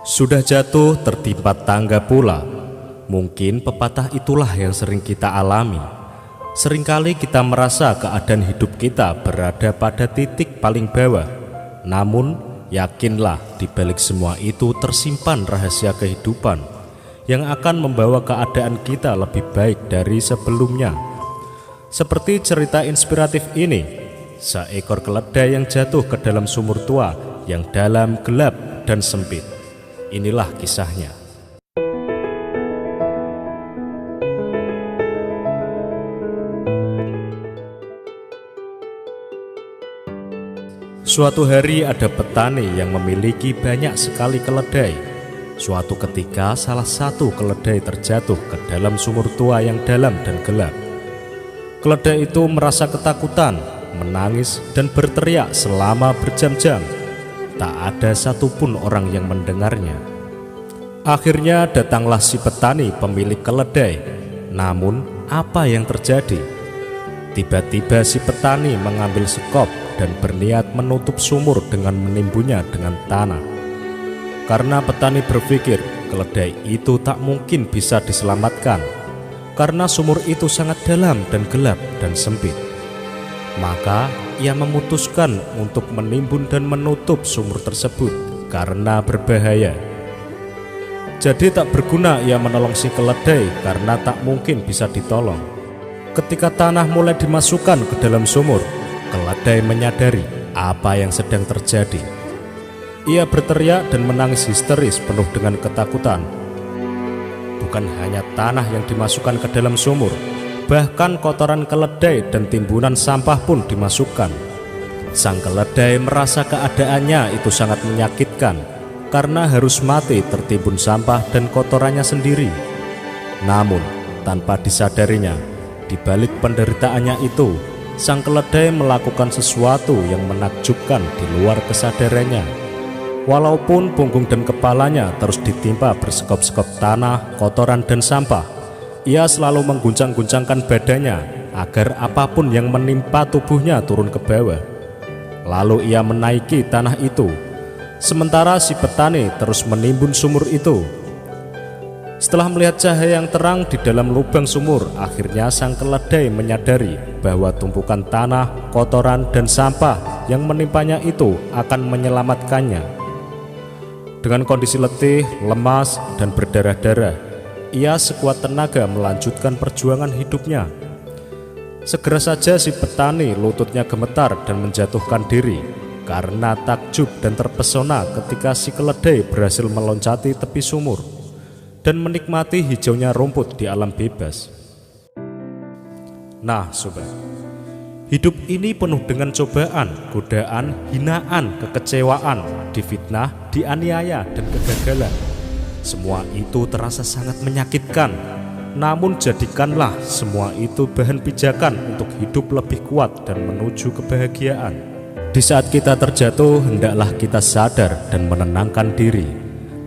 Sudah jatuh tertimpa tangga pula. Mungkin pepatah itulah yang sering kita alami. Seringkali kita merasa keadaan hidup kita berada pada titik paling bawah. Namun, yakinlah di balik semua itu tersimpan rahasia kehidupan yang akan membawa keadaan kita lebih baik dari sebelumnya. Seperti cerita inspiratif ini, seekor keledai yang jatuh ke dalam sumur tua yang dalam, gelap, dan sempit. Inilah kisahnya. Suatu hari ada petani yang memiliki banyak sekali keledai. Suatu ketika salah satu keledai terjatuh ke dalam sumur tua yang dalam dan gelap. Keledai itu merasa ketakutan, menangis dan berteriak selama berjam-jam. Tak ada satupun orang yang mendengarnya. Akhirnya datanglah si petani pemilik keledai. Namun apa yang terjadi? Tiba-tiba si petani mengambil sekop dan berniat menutup sumur dengan menimbunnya dengan tanah. Karena petani berpikir keledai itu tak mungkin bisa diselamatkan, karena sumur itu sangat dalam dan gelap dan sempit. Maka ia memutuskan untuk menimbun dan menutup sumur tersebut karena berbahaya. Jadi tak berguna ia menolong si keledai karena tak mungkin bisa ditolong. Ketika tanah mulai dimasukkan ke dalam sumur, keledai menyadari apa yang sedang terjadi. Ia berteriak dan menangis histeris penuh dengan ketakutan. Bukan hanya tanah yang dimasukkan ke dalam sumur, bahkan kotoran keledai dan timbunan sampah pun dimasukkan. Sang keledai merasa keadaannya itu sangat menyakitkan karena harus mati tertimbun sampah dan kotorannya sendiri. Namun tanpa disadarinya, di balik penderitaannya itu, sang keledai melakukan sesuatu yang menakjubkan di luar kesadarannya. Walaupun punggung dan kepalanya terus ditimpa bersekop-sekop tanah, kotoran dan sampah, ia selalu mengguncang-guncangkan badannya agar apapun yang menimpa tubuhnya turun ke bawah. Lalu ia menaiki tanah itu, sementara si petani terus menimbun sumur itu. Setelah melihat cahaya yang terang di dalam lubang sumur, akhirnya sang keledai menyadari bahwa tumpukan tanah, kotoran, dan sampah yang menimpanya itu akan menyelamatkannya. Dengan kondisi letih, lemas, dan berdarah-darah, ia sekuat tenaga melanjutkan perjuangan hidupnya. Segera saja si petani lututnya gemetar dan menjatuhkan diri karena takjub dan terpesona ketika si keledai berhasil meloncati tepi sumur dan menikmati hijaunya rumput di alam bebas. Nah sobat, hidup ini penuh dengan cobaan, godaan, hinaan, kekecewaan, difitnah, dianiaya, dan kegagalan. Semua itu terasa sangat menyakitkan. Namun jadikanlah semua itu bahan pijakan untuk hidup lebih kuat dan menuju kebahagiaan. Di saat kita terjatuh, hendaklah kita sadar dan menenangkan diri.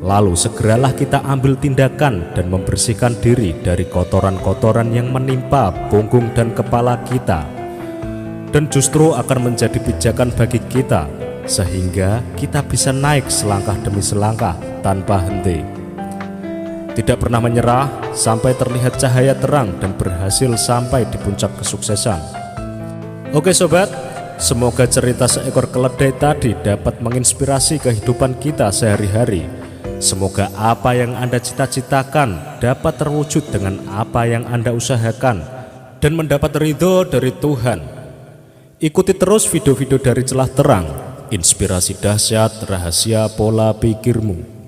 Lalu segeralah kita ambil tindakan dan membersihkan diri dari kotoran-kotoran yang menimpa punggung dan kepala kita. Dan justru akan menjadi pijakan bagi kita, sehingga kita bisa naik selangkah demi selangkah tanpa henti. Tidak pernah menyerah sampai terlihat cahaya terang dan berhasil sampai di puncak kesuksesan. Oke sobat, semoga cerita seekor keledai tadi dapat menginspirasi kehidupan kita sehari-hari. Semoga apa yang Anda cita-citakan dapat terwujud dengan apa yang Anda usahakan dan mendapat ridho dari Tuhan. Ikuti terus video-video dari Celah Terang, inspirasi dahsyat rahasia pola pikirmu.